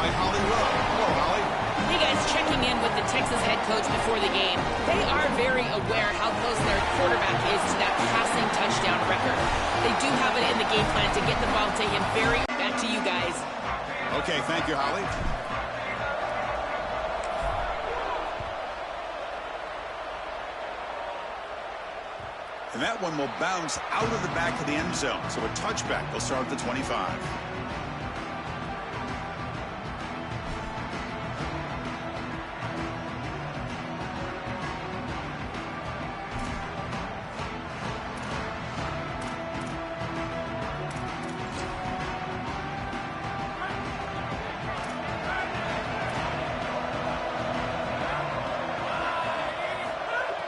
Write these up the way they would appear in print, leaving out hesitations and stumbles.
join Holly Rowe. Hello, Holly. Hey guys, checking in with the Texas head coach before the game. They are very aware how close their quarterback is to that passing touchdown record. They do have it in the game plan to get the ball to him. Back to you guys. Okay, thank you, Holly. And that one will bounce out of the back of the end zone. So a touchback will start at the 25.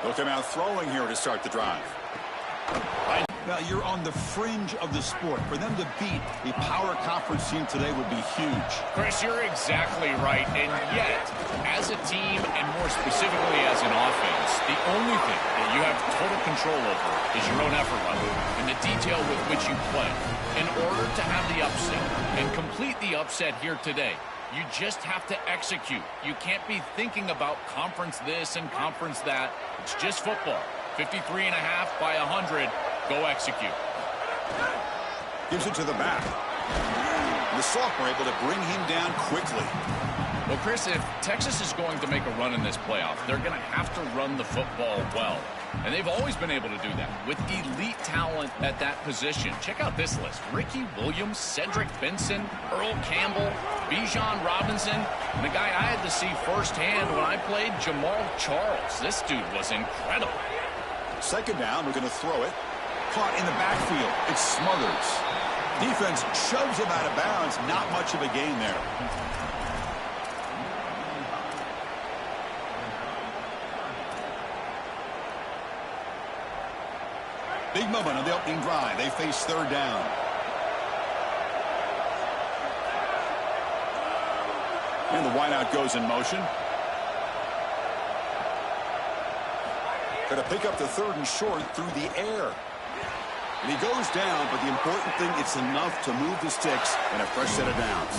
Looking out throwing here to start the drive. Now, you're on the fringe of the sport. For them to beat a power conference team today would be huge. Chris, you're exactly right. And yet, as a team, and more specifically as an offense, the only thing that you have total control over is your own effort level and the detail with which you play. In order to have the upset and complete the upset here today, you just have to execute. You can't be thinking about conference this and conference that. It's just football. 53.5 by 100. Go execute. Gives it to the back. The sophomore able to bring him down quickly. Well, Chris, if Texas is going to make a run in this playoff, they're going to have to run the football well. And they've always been able to do that with elite talent at that position. Check out this list. Ricky Williams, Cedric Benson, Earl Campbell, Bijan Robinson, and the guy I had to see firsthand when I played, Jamal Charles. This dude was incredible. Second down, we're going to throw it. Caught in the backfield. It's Smothers. Defense shoves him out of bounds. Not much of a gain there. Big moment on the opening drive. They face third down. And the wideout goes in motion. Going to pick up the third and short through the air. And he goes down, but the important thing, it's enough to move the sticks and a fresh set of downs.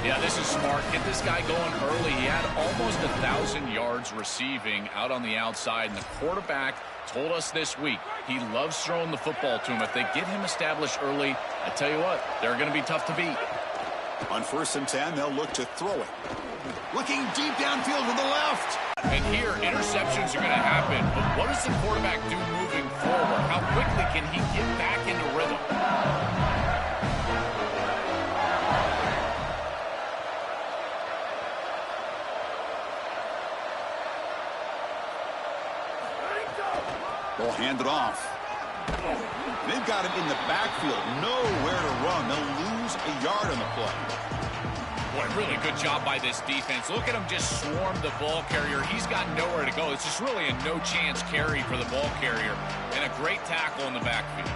Yeah, this is smart. Get this guy going early. He had almost 1,000 yards receiving out on the outside, and the quarterback told us this week he loves throwing the football to him. If they get him established early, I tell you what, they're going to be tough to beat. On 1st and 10, they'll look to throw it. Looking deep downfield to the left. And here, interceptions are going to happen. But what does the quarterback do moving forward? How quickly can he get back into rhythm? Ball handed off. They've got him in the backfield. Nowhere to run. They'll lose a yard on the play. Boy, really good job by this defense. Look at him just swarm the ball carrier. He's got nowhere to go. It's just really a no-chance carry for the ball carrier. And a great tackle in the backfield.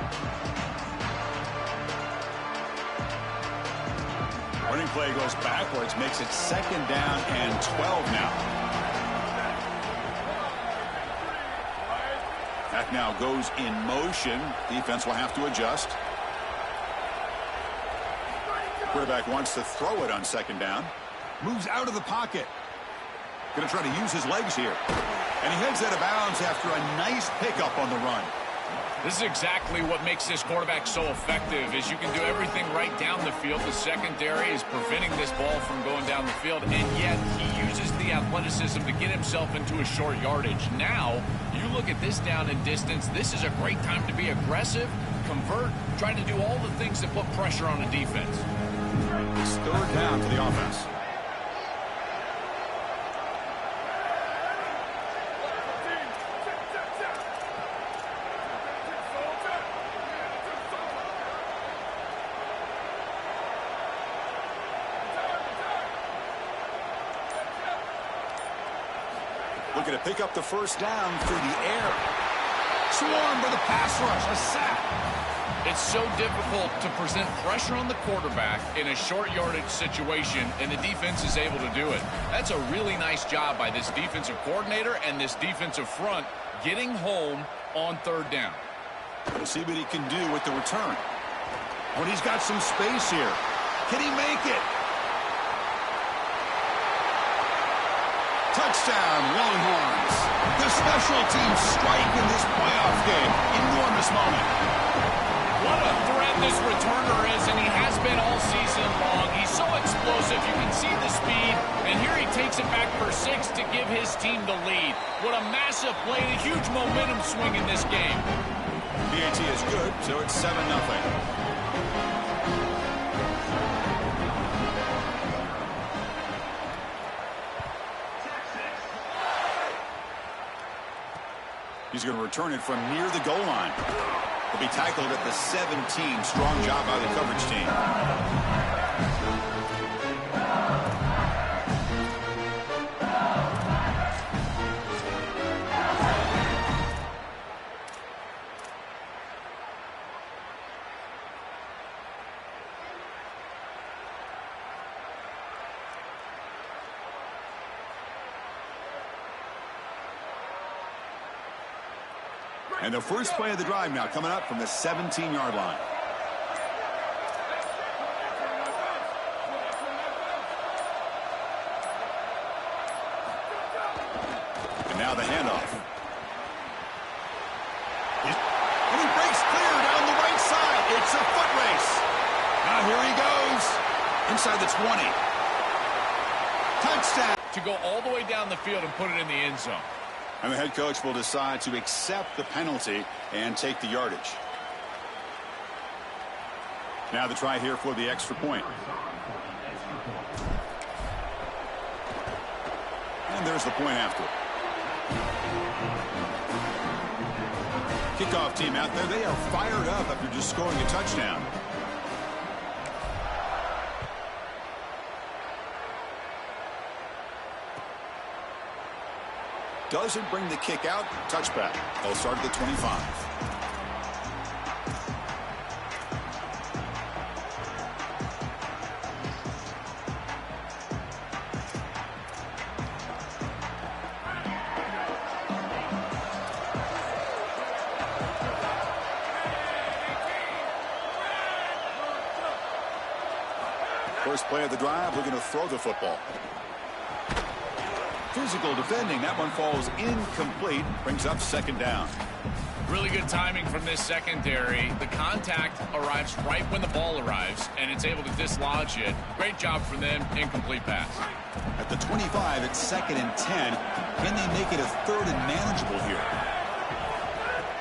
Running play goes backwards. Makes it 2nd down and 12 now. That now goes in motion. Defense will have to adjust. Quarterback wants to throw it on 2nd down. Moves out of the pocket. Going to try to use his legs here. And he heads out of bounds after a nice pickup on the run. This is exactly what makes this quarterback so effective, is you can do everything right down the field. The secondary is preventing this ball from going down the field, and yet he uses the athleticism to get himself into a short yardage. Now, you look at this down and distance, this is a great time to be aggressive, convert, try to do all the things that put pressure on a defense. It's 3rd down for the offense. Looking to pick up the 1st down through the air. Swarmed with a pass rush, a sack. It's so difficult to present pressure on the quarterback in a short yardage situation, and the defense is able to do it. That's a really nice job by this defensive coordinator and this defensive front getting home on 3rd down. We'll see what he can do with the return. When he's got some space here. Can he make it? Touchdown, Longhorns. The special teams strike in this playoff game. Enormous moment. What a threat this returner is, and he has been all season long. He's so explosive. You can see the speed, and here he takes it back for 6 to give his team the lead. What a massive play, a huge momentum swing in this game. PAT is good, so it's 7-0. He's going to return it from near the goal line. He'll be tackled at the 17. Strong job by the coverage team. And the first play of the drive now coming up from the 17-yard line. And now the handoff. And he breaks clear down the right side. It's a foot race. Now here he goes. Inside the 20. Touchdown. To go all the way down the field and put it in the end zone. And the head coach will decide to accept the penalty and take the yardage. Now the try here for the extra point. And there's the point after. Kickoff team out there. They are fired up after just scoring a touchdown. Doesn't bring the kick out. Touchback. They'll start at the 25. First play of the drive, we're going to throw the football. Physical defending. That one falls incomplete. Brings up second down. Really good timing from this secondary. The contact arrives right when the ball arrives, and it's able to dislodge it. Great job for them. Incomplete pass. At the 25, it's 2nd and 10. Can they make it a 3rd and manageable here?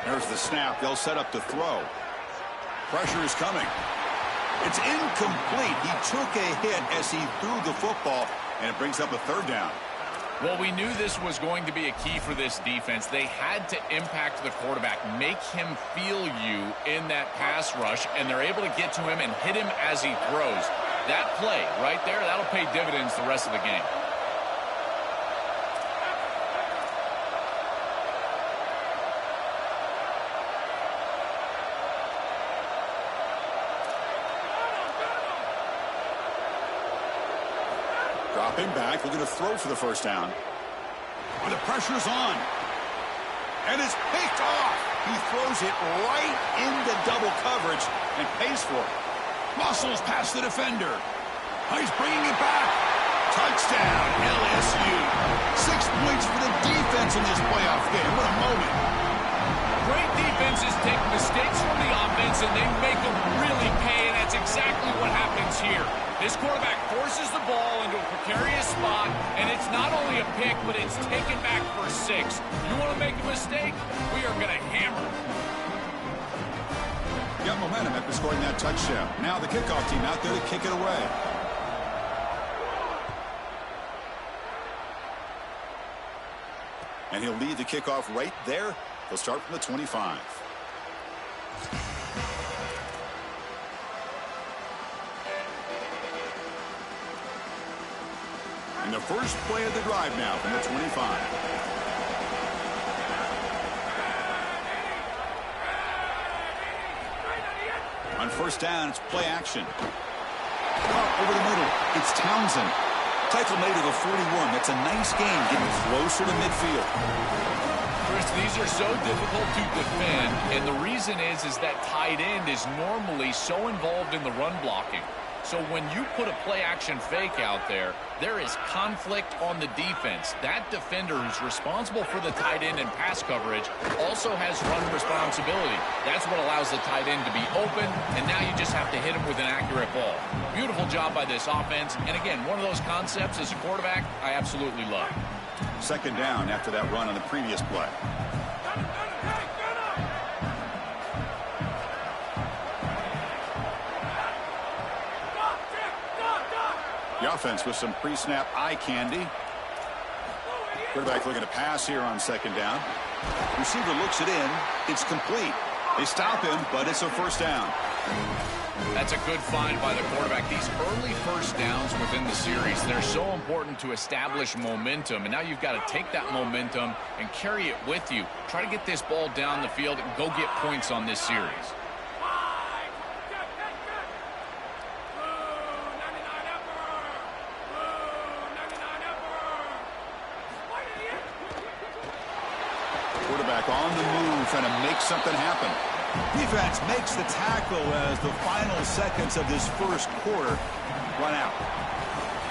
There's the snap. They'll set up to throw. Pressure is coming. It's incomplete. He took a hit as he threw the football, and it brings up a 3rd down. Well, we knew this was going to be a key for this defense. They had to impact the quarterback, make him feel you in that pass rush, and they're able to get to him and hit him as he throws. That play right there, that'll pay dividends the rest of the game. Dropping back, looking to throw for the first down. And the pressure's on. And it's picked off. He throws it right into double coverage and pays for it. Muscles past the defender. He's bringing it back. Touchdown, LSU. 6 points for the defense in this playoff game. What a moment. Great defenses take mistakes from the offense and they make them really pay, and that's exactly what happens here. This quarterback forces the ball into a precarious spot, and it's not only a pick, but it's taken back for 6. You want to make a mistake? We are going to hammer. Got momentum after scoring that touchdown. Now the kickoff team out there to kick it away. And he'll lead the kickoff right there. They'll start from the 25. And the first play of the drive now from the 25. On first down, it's play action. Over the middle, it's Townsend. Tackle made of the 41. That's a nice game, getting closer to midfield. Chris, these are so difficult to defend, and the reason is that tight end is normally so involved in the run blocking. So when you put a play-action fake out there, there is conflict on the defense. That defender who's responsible for the tight end and pass coverage also has run responsibility. That's what allows the tight end to be open, and now you just have to hit him with an accurate ball. Beautiful job by this offense, and again, one of those concepts as a quarterback I absolutely love. Second down after that run on the previous play. The offense with some pre-snap eye candy. Quarterback looking to pass here on second down. Receiver looks it in. It's complete. They stop him, but it's a first down. That's a good find by the quarterback. These early first downs within the series, they're so important to establish momentum. And now you've got to take that momentum and carry it with you. Try to get this ball down the field and go get points on this series. Quarterback on the move, trying to make something happen. Defense makes the tackle as the final seconds of this first quarter run out.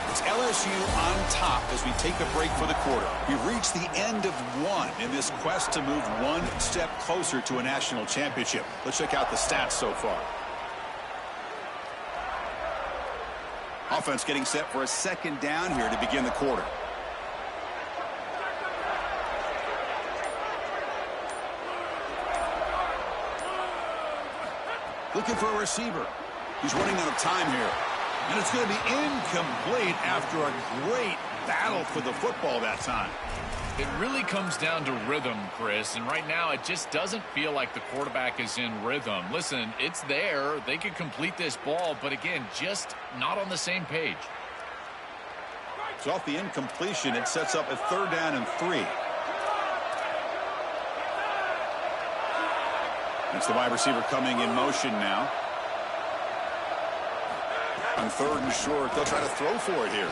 It's LSU on top as we take a break for the quarter. We've reached the end of one in this quest to move one step closer to a national championship. Let's check out the stats so far. Offense getting set for a second down here to begin the quarter. Looking for a receiver. He's running out of time here. And it's going to be incomplete after a great battle for the football that time. It really comes down to rhythm, Chris, and right now it just doesn't feel like the quarterback is in rhythm. Listen, it's there. They could complete this ball, but again, just not on the same page. So off the incompletion, it sets up a third down and 3. It's the wide receiver coming in motion now. On third and short, they'll try to throw for it here.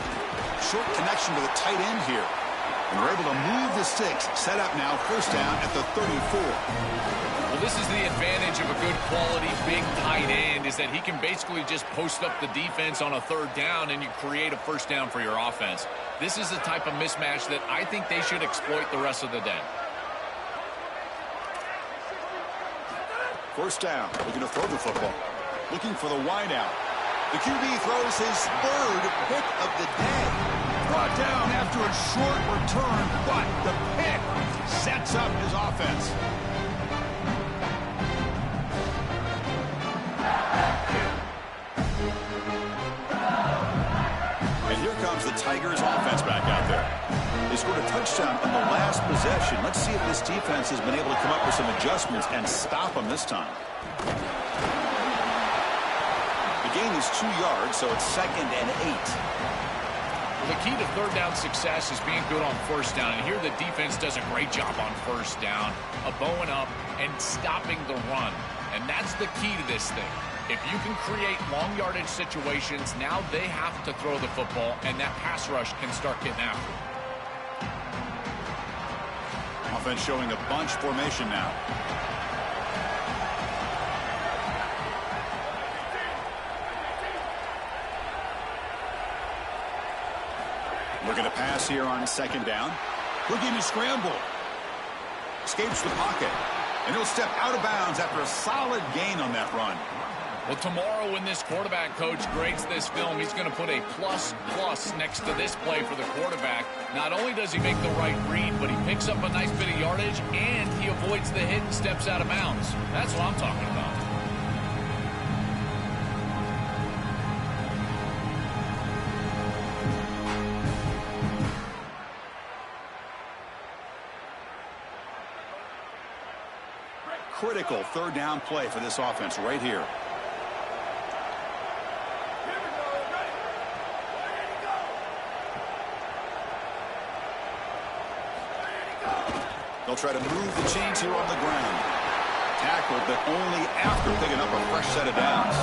Short connection to the tight end here. And we're able to move the sticks. Set up now, first down at the 34. Well, this is the advantage of a good quality big tight end, is that he can basically just post up the defense on a third down and you create a first down for your offense. This is the type of mismatch that I think they should exploit the rest of the day. First down, looking to throw the football. Looking for the wideout. The QB throws his third pick of the day. Brought down after a short return, but the pick sets up his offense. And here comes the Tigers offense back out there. They scored a touchdown on the last possession. Let's see if this defense has been able to come up with some adjustments and stop them this time. The gain is 2 yards, so it's 2nd and 8. Well, the key to third down success is being good on first down. And here the defense does a great job on first down, bowing up and stopping the run. And that's the key to this thing. If you can create long yardage situations, now they have to throw the football, and that pass rush can start getting after it. Offense showing a bunch formation now. Looking to pass here on second down. Looking to scramble. Escapes the pocket. And he'll step out of bounds after a solid gain on that run. Well, tomorrow when this quarterback coach grades this film, he's going to put a plus next to this play for the quarterback. Not only does he make the right read, but he picks up a nice bit of yardage, and he avoids the hit and steps out of bounds. That's what I'm talking about. Critical third down play for this offense right here. They'll try to move the chains here on the ground. Tackled, but only after picking up a fresh set of downs.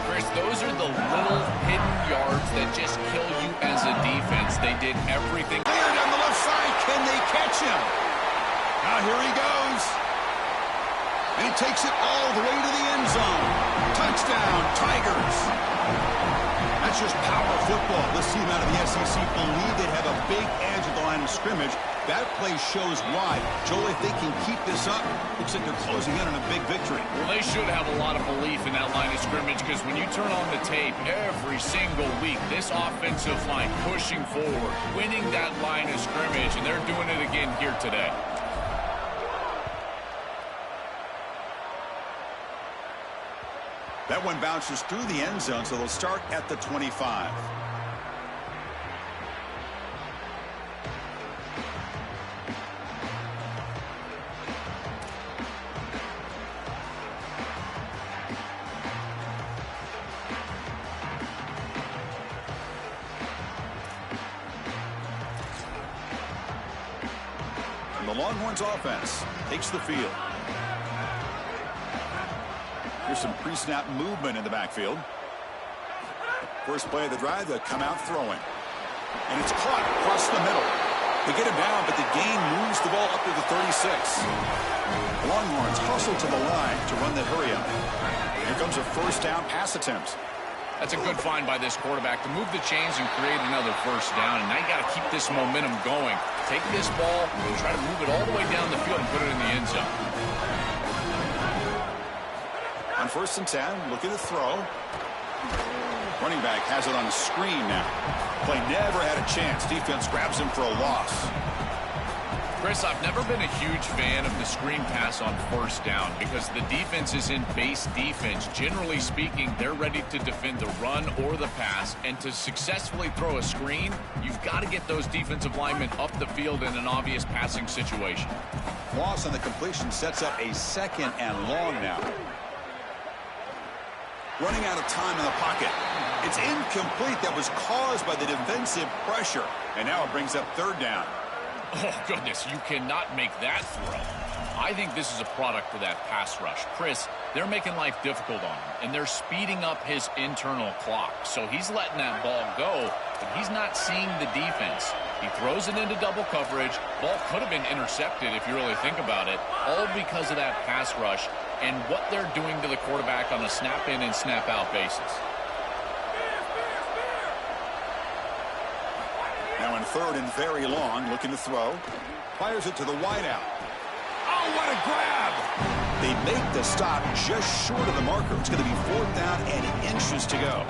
Chris, those are the little hidden yards that just kill you as a defense. They did everything. Cleared on the left side. Can they catch him? Now here he goes. And he takes it all the way to the end zone. Touchdown, Tigers. That's just power football. This team out of the SEC believe they have a big edge at the line of scrimmage. That play shows why. Joel, if they can keep this up, looks like they're closing in on a big victory. Well, they should have a lot of belief in that line of scrimmage because when you turn on the tape every single week, this offensive line pushing forward, winning that line of scrimmage, and they're doing it again here today. That one bounces through the end zone, so they'll start at the 25. And the Longhorns offense takes the field. Here's some pre-snap movement in the backfield. First play of the drive, they'll come out throwing. And it's caught across the middle. They get him down, but the gain moves the ball up to the 36. The Longhorns hustle to the line to run the hurry up. Here comes a first down pass attempt. That's a good find by this quarterback to move the chains and create another first down. And now you got to keep this momentum going. Take this ball and try to move it all the way down the field and put it in the end zone. On 1st and 10, looking to throw. Running back has it on the screen now. Play never had a chance. Defense grabs him for a loss. Chris, I've never been a huge fan of the screen pass on first down because the defense is in base defense. Generally speaking, they're ready to defend the run or the pass, and to successfully throw a screen, you've got to get those defensive linemen up the field in an obvious passing situation. Loss on the completion sets up a 2nd and long now. Running out of time in the pocket. It's incomplete. That was caused by the defensive pressure. And now it brings up 3rd down. Oh, goodness, you cannot make that throw. I think this is a product of that pass rush. Chris, they're making life difficult on him, and they're speeding up his internal clock. So he's letting that ball go, but he's not seeing the defense. He throws it into double coverage. Ball could have been intercepted if you really think about it, all because of that pass rush and what they're doing to the quarterback on a snap-in and snap-out basis. Now in 3rd and very long, looking to throw. Fires it to the wideout. Oh, what a grab! They make the stop just short of the marker. It's going to be 4th down and inches to go.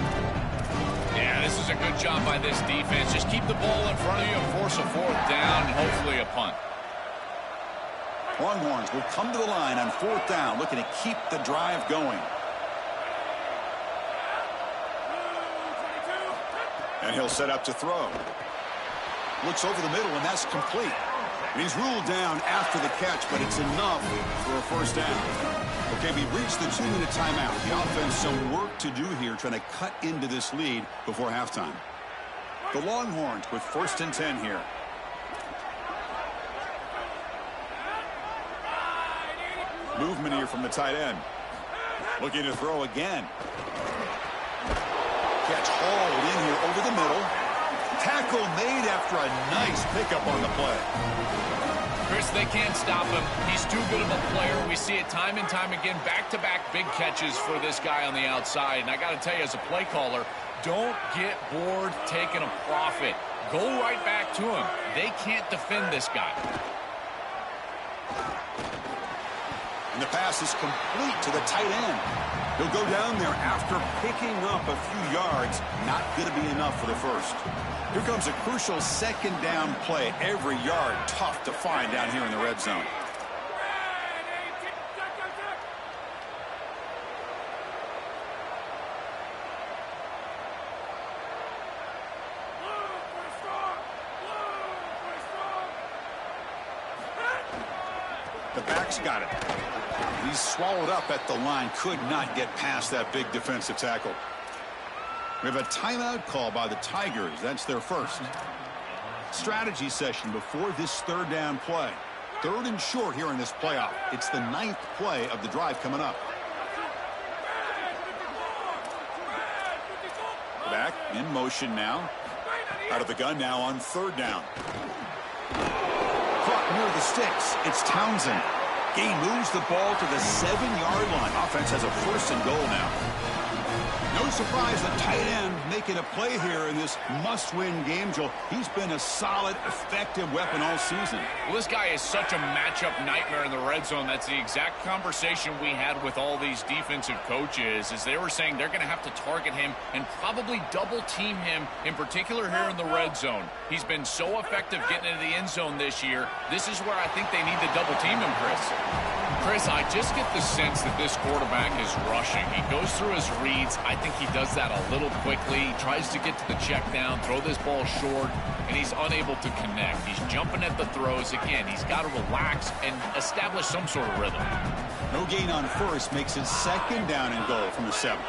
Yeah, this is a good job by this defense. Just keep the ball in front of you and force a 4th down and hopefully a punt. Longhorns will come to the line on 4th down, looking to keep the drive going. And he'll set up to throw. Looks over the middle, and that's complete. And he's ruled down after the catch, but it's enough for a first down. Okay, we've reached the 2-minute timeout. The offense some work to do here, trying to cut into this lead before halftime. The Longhorns with 1st and 10 here. Movement here from the tight end. Looking to throw again. Catch hauled in here over the middle. Tackle made after a nice pickup on the play. Chris, they can't stop him. He's too good of a player. We see it time and time again. Back-to-back big catches for this guy on the outside. And I got to tell you, as a play caller, don't get bored taking a profit. Go right back to him. They can't defend this guy. And the pass is complete to the tight end. He'll go down there after picking up a few yards. Not going to be enough for the first. Here comes a crucial 2nd down play. Every yard tough to find down here in the red zone. The back's got it. He's swallowed up at the line. Could not get past that big defensive tackle. We have a timeout call by the Tigers. That's their first. Strategy session before this 3rd down play. 3rd and short here in this playoff. It's the 9th play of the drive coming up. Back in motion now. Out of the gun now on 3rd down. Caught near the sticks. It's Townsend. He moves the ball to the 7-yard line. Offense has a 1st and goal now. No No surprise, the tight end making a play here in this must-win game, Joel. He's been a solid, effective weapon all season. Well, this guy is such a matchup nightmare in the red zone. That's the exact conversation we had with all these defensive coaches, as they were saying they're going to have to target him and probably double-team him, in particular here in the red zone. He's been so effective getting into the end zone this year. This is where I think they need to double-team him, Chris. Chris, I just get the sense that this quarterback is rushing. He goes through his reads. I think he does that a little quickly. He tries to get to the check down, throw this ball short, and he's unable to connect. He's jumping at the throws. Again, he's got to relax and establish some sort of rhythm. No gain on first makes it 2nd down and goal from the 7.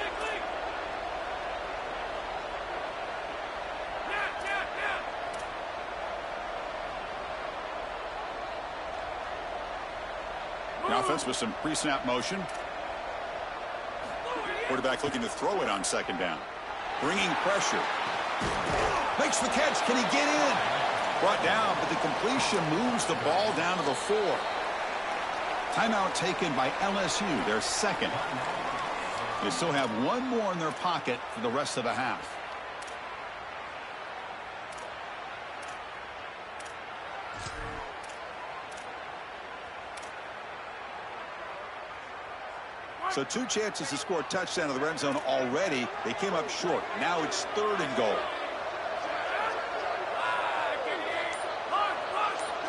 The offense with some pre-snap motion. Quarterback looking to throw it on 2nd down. Bringing pressure. Makes the catch. Can he get in? Brought down, but the completion moves the ball down to the 4. Timeout taken by LSU, their 2nd. They still have one more in their pocket for the rest of the half. So 2 chances to score a touchdown in the red zone already. They came up short. Now it's 3rd and goal.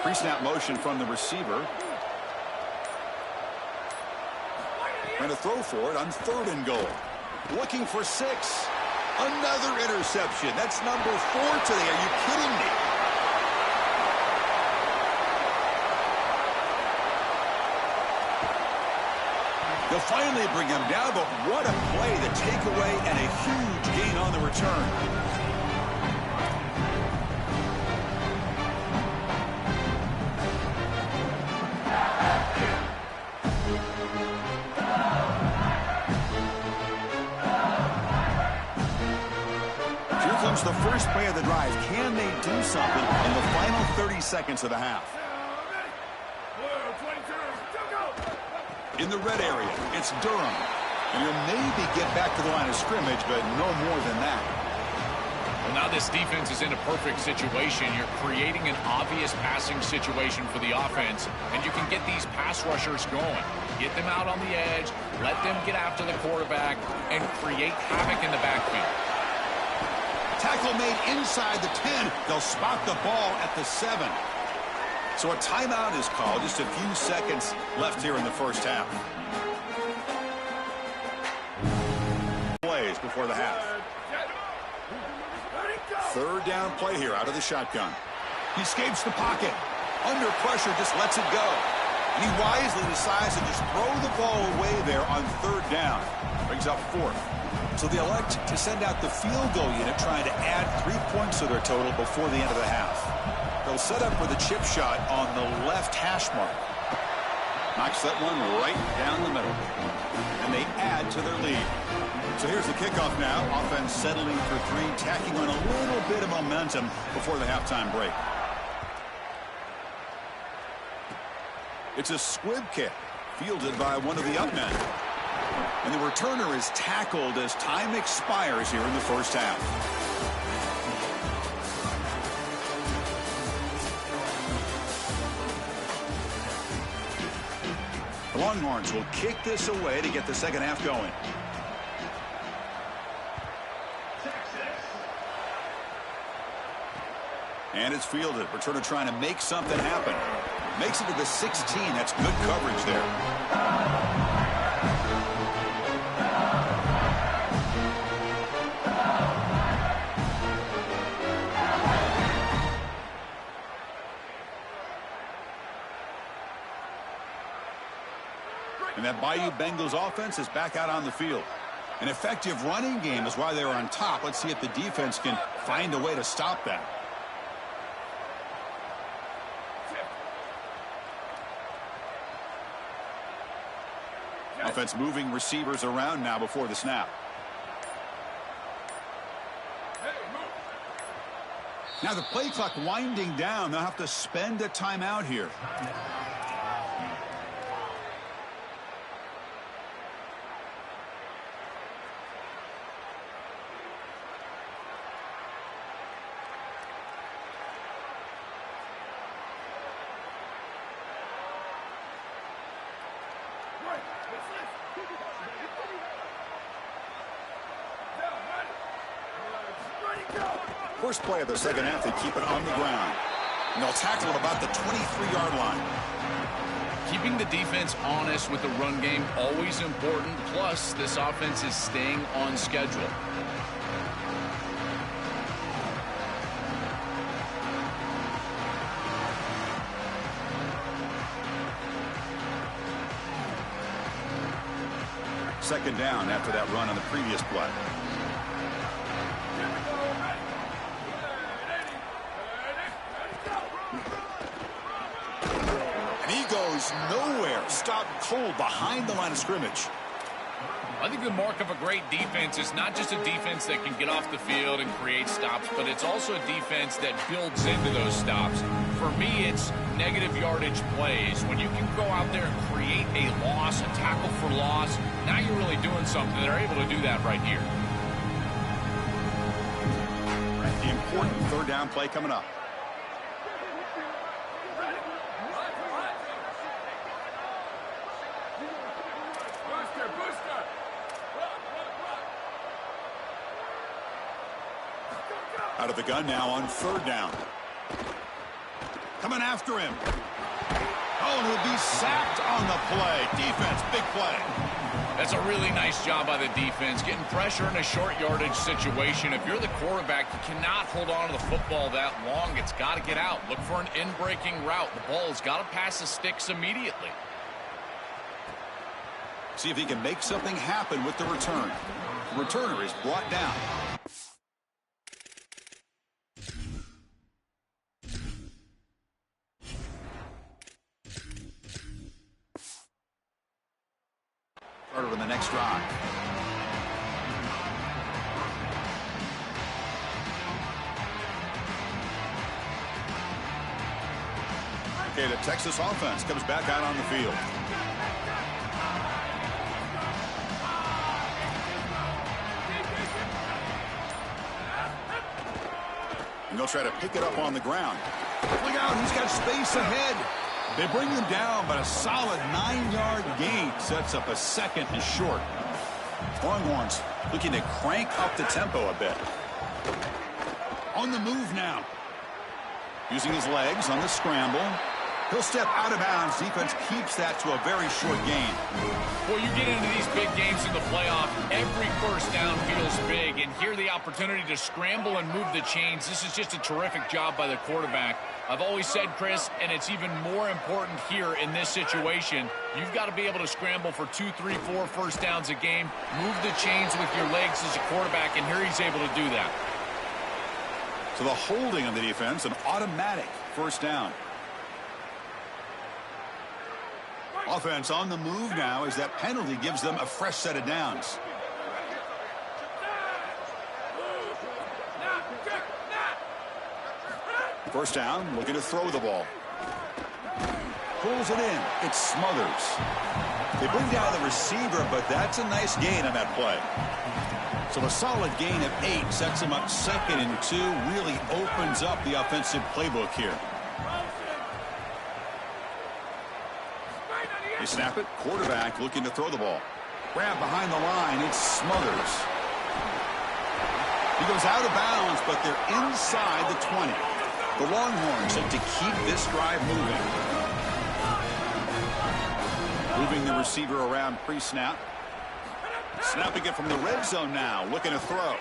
Pre-snap motion from the receiver. Trying to throw for it on 3rd and goal. Looking for 6. Another interception. That's number 4 today. Are you kidding me? They'll finally bring him down, but what a play, the takeaway, and a huge gain on the return. Here comes the first play of the drive. Can they do something in the final 30 seconds of the half? In the red area, it's Durham. And he'll maybe get back to the line of scrimmage, but no more than that. Well, now this defense is in a perfect situation. You're creating an obvious passing situation for the offense, and you can get these pass rushers going. Get them out on the edge, let them get after the quarterback, and create havoc in the backfield. Tackle made inside the 10. They'll spot the ball at the 7. So a timeout is called. Just a few seconds left here in the first half. Plays before the half. 3rd down play here out of the shotgun. He escapes the pocket. Under pressure, just lets it go. And he wisely decides to just throw the ball away there on 3rd down. Brings up 4th. So they elect to send out the field goal unit, trying to add 3 points to their total before the end of the half. They'll set up with a chip shot on the left hash mark. Knocks that one right down the middle. And they add to their lead. So here's the kickoff now. Offense settling for 3, tacking on a little bit of momentum before the halftime break. It's a squib kick, fielded by one of the up men. And the returner is tackled as time expires here in the first half. The Longhorns will kick this away to get the second half going. And it's fielded. Returner trying to make something happen. Makes it to the 16. That's good coverage there. And that Bayou Bengals offense is back out on the field. An effective running game is why they're on top. Let's see if the defense can find a way to stop that. Offense moving receivers around now before the snap. Now the play clock winding down. They'll have to spend a timeout here. First play of the second half, they keep it on the ground. And they'll tackle it about the 23-yard line. Keeping the defense honest with the run game, always important. Plus, this offense is staying on schedule. Second down after that run on the previous play. And he goes nowhere. Stopped cold behind the line of scrimmage. I think the mark of a great defense is not just a defense that can get off the field and create stops, but it's also a defense that builds into those stops. For me, it's negative yardage plays. When you can go out there and create a loss, a tackle for loss, now you're really doing something. They're able to do that right here. The important third down play coming up. Out of the gun now on third down. Coming after him. Oh, and he'll be sacked on the play. Defense, big play. That's a really nice job by the defense, getting pressure in a short yardage situation. If you're the quarterback, you cannot hold on to the football that long. It's got to get out. Look for an in-breaking route. The ball has got to pass the sticks immediately. See if he can make something happen with the return. The returner is brought down. Starter in the next drive. Okay, the Texas offense comes back out on the field. And they'll try to pick it up on the ground. Look out, he's got space ahead. They bring him down, but a solid 9-yard gain sets up a second and short. Longhorns looking to crank up the tempo a bit. On the move now. Using his legs on the scramble. He'll step out of bounds. Defense keeps that to a very short gain. Well, you get into these big games in the playoff, every first down feels big, and here the opportunity to scramble and move the chains. This is just a terrific job by the quarterback. I've always said, Chris, and it's even more important here in this situation, you've got to be able to scramble for 2, 3, 4 first downs a game, move the chains with your legs as a quarterback, and here he's able to do that. So the holding on the defense, an automatic first down. Offense on the move now as that penalty gives them a fresh set of downs. First down, looking to throw the ball. Pulls it in. It smothers. They bring down the receiver, but that's a nice gain on that play. So a solid gain of 8 sets him up 2nd and 2. Really opens up the offensive playbook here. They snap it. Quarterback looking to throw the ball. Grab behind the line. It smothers. He goes out of bounds, but they're inside the 20. The Longhorns look to keep this drive moving. Moving the receiver around pre-snap. Snapping it from the red zone now. Looking to throw.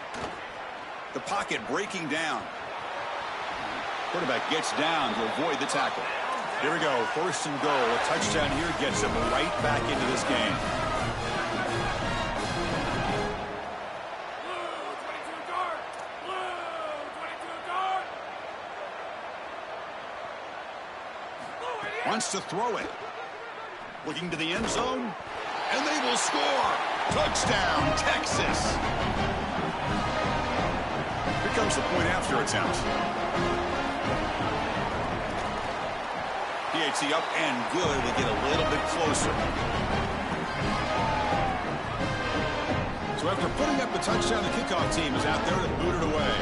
The pocket breaking down. Quarterback gets down to avoid the tackle. Here we go. 1st and goal. A touchdown here gets him right back into this game. Wants to throw it. Looking to the end zone. And they will score. Touchdown, Texas. Here comes the point after attempt. PAT up and good. They get a little bit closer. So after putting up the touchdown, the kickoff team is out there to boot it away.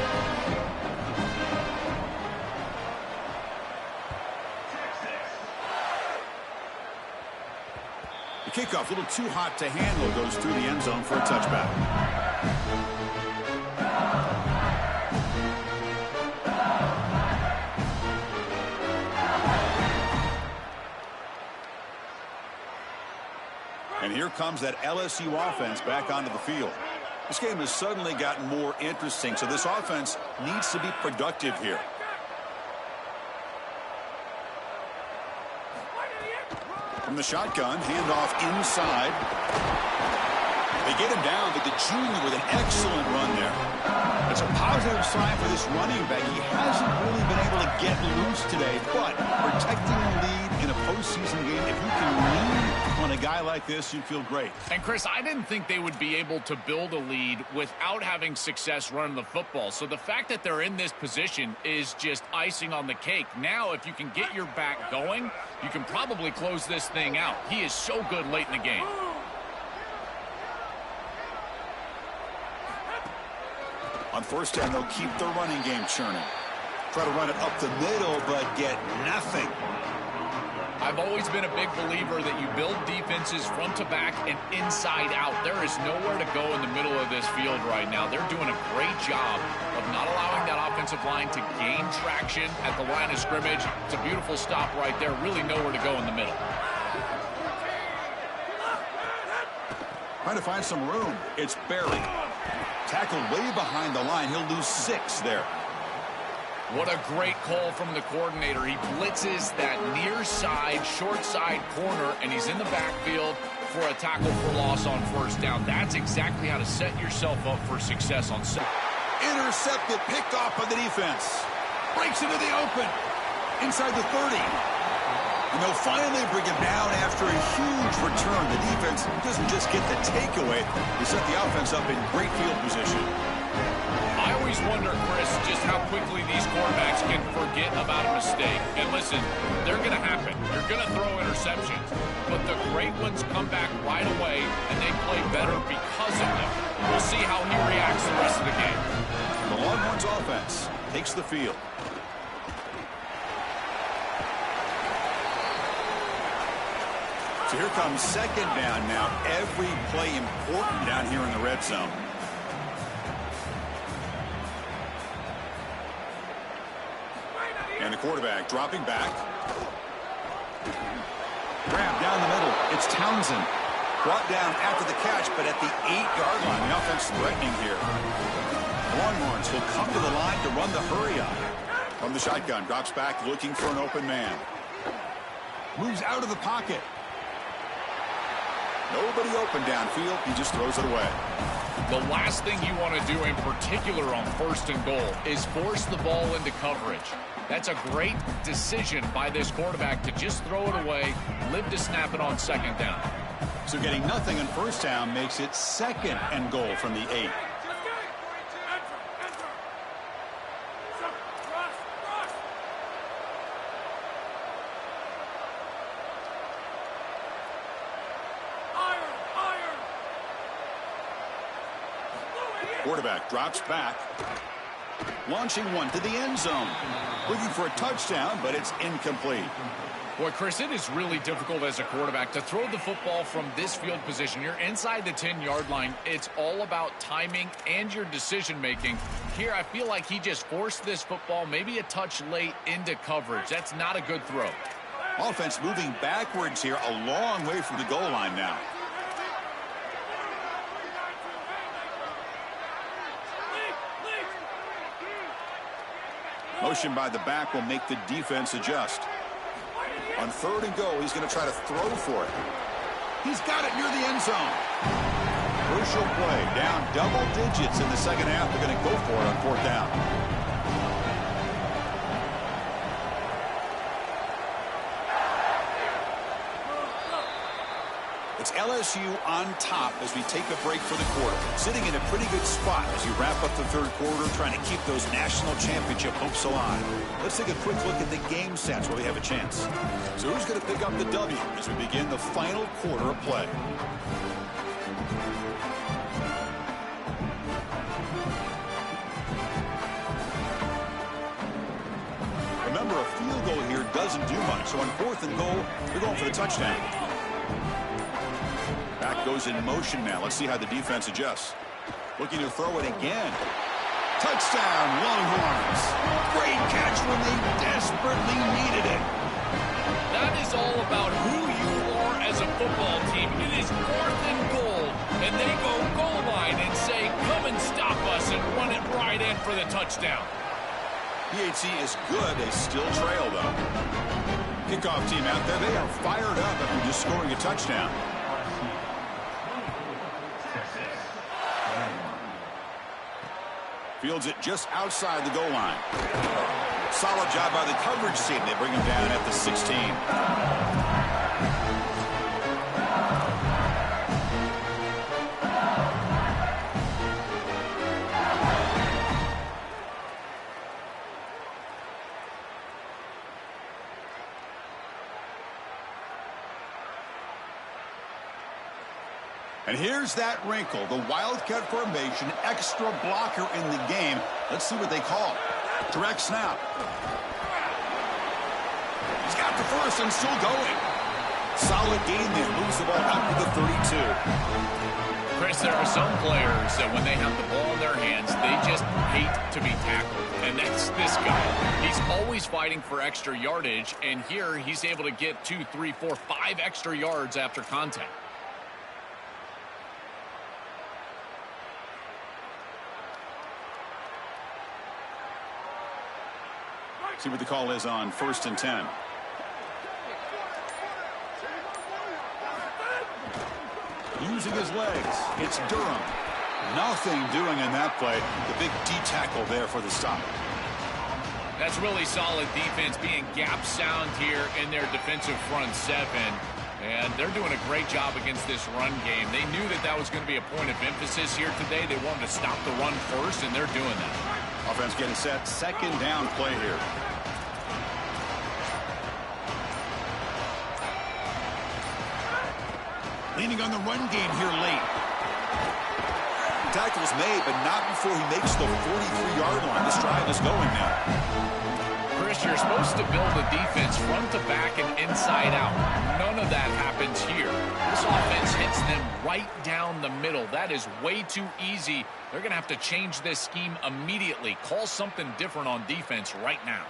The kickoff, a little too hot to handle, goes through the end zone for a touchback. here comes that LSU offense back onto the field. This game has suddenly gotten more interesting, so this offense needs to be productive here. From the shotgun, handoff inside. They get him down, but the junior with an excellent run there. It's a positive sign for this running back. He hasn't really been able to get loose today, but protecting the lead in a postseason game, if you can lean on a guy like this, you'd feel great. And, Chris, I didn't think they would be able to build a lead without having success running the football. So the fact that they're in this position is just icing on the cake. Now, if you can get your back going, you can probably close this thing out. He is so good late in the game. On first down, they'll keep their running game churning. Try to run it up the middle, but get nothing. I've always been a big believer that you build defenses front to back and inside out. There is nowhere to go in the middle of this field right now. They're doing a great job of not allowing that offensive line to gain traction at the line of scrimmage. It's a beautiful stop right there. Really nowhere to go in the middle. Trying to find some room. It's Barry. Tackled way behind the line. He'll lose 6 there. What a great call from the coordinator. He blitzes that near side, short side corner, and he's in the backfield for a tackle for loss on first down. That's exactly how to set yourself up for success on second. Intercepted, picked off by the defense. Breaks into the open. Inside the 30. And they'll finally bring him down after a huge return. The defense doesn't just get the takeaway. They set the offense up in great field position. I always wonder, Chris, just how quickly these quarterbacks can forget about a mistake. And listen, they're going to happen. You're going to throw interceptions. But the great ones come back right away, and they play better because of them. We'll see how he reacts the rest of the game. The Longhorns offense takes the field. So here comes second down now. Every play important down here in the red zone. And the quarterback dropping back. Grab down the middle. It's Townsend. Brought down after the catch, but at the 8-yard line. The offense threatening here. The Longhorns will come to the line to run the hurry up. From the shotgun, drops back looking for an open man. Moves out of the pocket. Nobody open downfield. He just throws it away. The last thing you want to do in particular on first and goal is force the ball into coverage. That's a great decision by this quarterback to just throw it away, live to snap it on second down. So getting nothing on first down makes it second and goal from the 8. Quarterback drops back. Launching one to the end zone. Looking for a touchdown, but it's incomplete. Boy, Chris, it is really difficult as a quarterback to throw the football from this field position. You're inside the 10-yard line. It's all about timing and your decision-making. Here, I feel like he just forced this football maybe a touch late into coverage. That's not a good throw. Offense moving backwards here, a long way from the goal line now. Motion by the back will make the defense adjust. On third and goal, he's going to try to throw for it. He's got it near the end zone. Crucial play. Down double digits in the second half. They're going to go for it on fourth down. It's LSU on top as we take a break for the quarter. Sitting in a pretty good spot as you wrap up the third quarter, trying to keep those national championship hopes alive. Let's take a quick look at the game stats while we have a chance. So who's going to pick up the W as we begin the final quarter of play? Remember, a field goal here doesn't do much. So on fourth and goal, they're going for the touchdown. Back goes in motion now. Let's see how the defense adjusts. Looking to throw it again. Touchdown, Longhorns. Great catch when they desperately needed it. That is all about who you are as a football team. It is 4th and goal, and they go goal line and say, come and stop us, and run it right in for the touchdown. PHC is good. They still trail, though. Kickoff team out there. They are fired up after just scoring a touchdown. Fields it just outside the goal line. Solid job by the coverage team. They bring him down at the 16. And here's that wrinkle, the Wildcat formation, extra blocker in the game. Let's see what they call. Direct snap. He's got the first and still going. Solid gain there. Moves the ball out to the 32. Chris, there are some players that when they have the ball in their hands, they just hate to be tackled. And that's this guy. He's always fighting for extra yardage, and here he's able to get 2, 3, 4, 5 extra yards after contact. See what the call is on 1st and 10. Using his legs. It's Durham. Nothing doing in that play. The big D tackle there for the stop. That's really solid defense, being gap sound here in their defensive front 7. And they're doing a great job against this run game. They knew that that was going to be a point of emphasis here today. They wanted to stop the run first, and they're doing that. Offense getting set. 2nd down play here. Leaning on the run game here late. Tackle's made, but not before he makes the 43-yard line. This drive is going now. Chris, you're supposed to build a defense front to back and inside out. None of that happens here. This offense hits them right down the middle. That is way too easy. They're going to have to change this scheme immediately. Call something different on defense right now.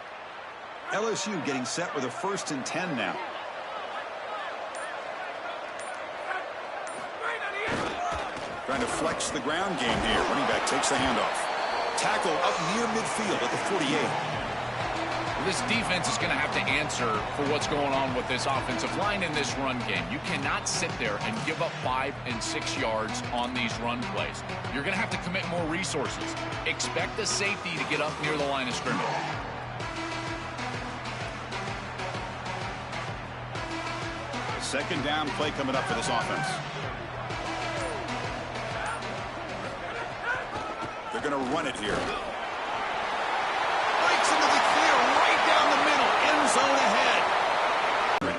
LSU getting set with a 1st and 10 now. Trying to flex the ground game here. Running back takes the handoff. Tackle up near midfield at the 48. This defense is going to have to answer for what's going on with this offensive line in this run game. You cannot sit there and give up 5 and 6 yards on these run plays. You're going to have to commit more resources. Expect the safety to get up near the line of scrimmage. Second down play coming up for this offense. They're going to run it here. Breaks into the clear right down the middle. End zone ahead.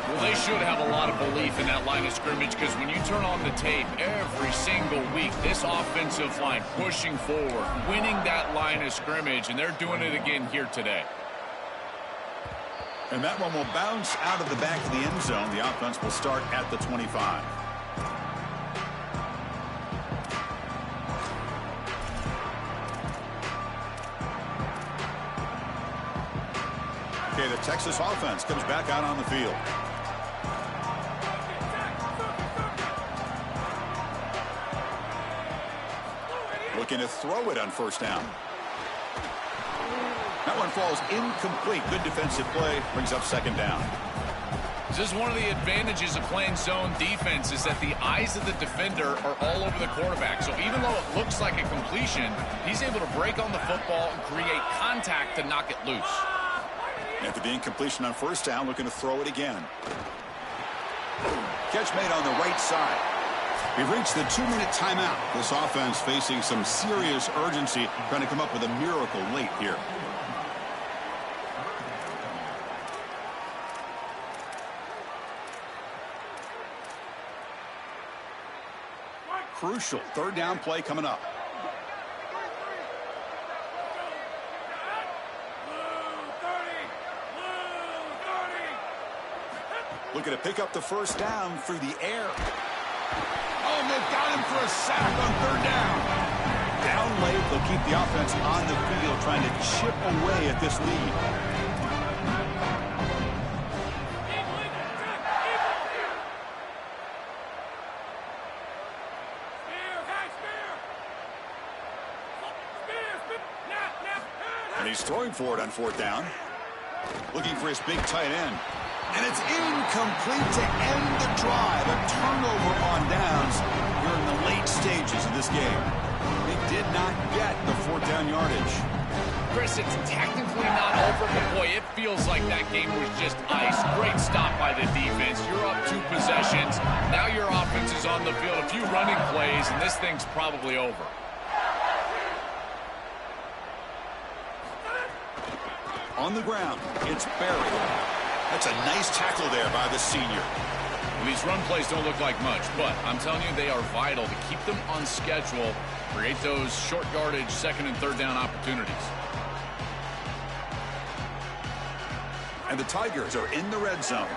Well, they should have a lot of belief in that line of scrimmage because when you turn on the tape every single week, this offensive line pushing forward, winning that line of scrimmage, and they're doing it again here today. And that one will bounce out of the back of the end zone. The offense will start at the 25. Okay, the Texas offense comes back out on the field. Looking to throw it on 1st down. That one falls incomplete. Good defensive play. Brings up 2nd down. This is one of the advantages of playing zone defense is that the eyes of the defender are all over the quarterback. So even though it looks like a completion, he's able to break on the football and create contact to knock it loose. After the incompletion on 1st down, looking to throw it again. Catch made on the right side. We've reached the 2-minute timeout. This offense facing some serious urgency, trying to come up with a miracle late here. Crucial 3rd down play coming up. Looking to pick up the 1st down through the air. Oh, they've got him for a sack on 3rd down. Down late, they'll keep the offense on the field, trying to chip away at this lead. He's throwing for it on 4th down. Looking for his big tight end. And it's incomplete to end the drive. A turnover on downs here in the late stages of this game. They did not get the 4th down yardage. Chris, it's technically not over, but boy, it feels like that game was just ice. Great stop by the defense. You're up 2 possessions. Now your offense is on the field. A few running plays, and this thing's probably over. On the ground, it's Barry. That's a nice tackle there by the senior. Well, these run plays don't look like much, but I'm telling you, they are vital to keep them on schedule, create those short yardage 2nd and 3rd down opportunities. And the Tigers are in the red zone.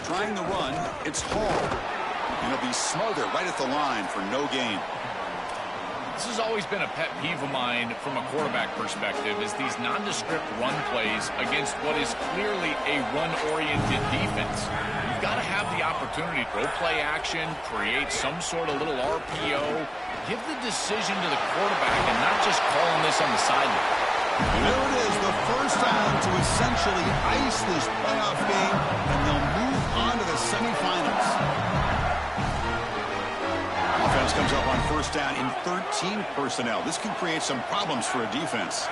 Trying the run, it's Hall. And he'll be smothered right at the line for no gain. This has always been a pet peeve of mine from a quarterback perspective, is these nondescript run plays against what is clearly a run-oriented defense. You've got to have the opportunity to go play action, create some sort of little RPO, give the decision to the quarterback and not just calling this on the sideline. And there it is, the first down to essentially ice this playoff game, and they'll move on to the semifinals. Offense comes up on 1st down in 13 personnel. This can create some problems for a defense.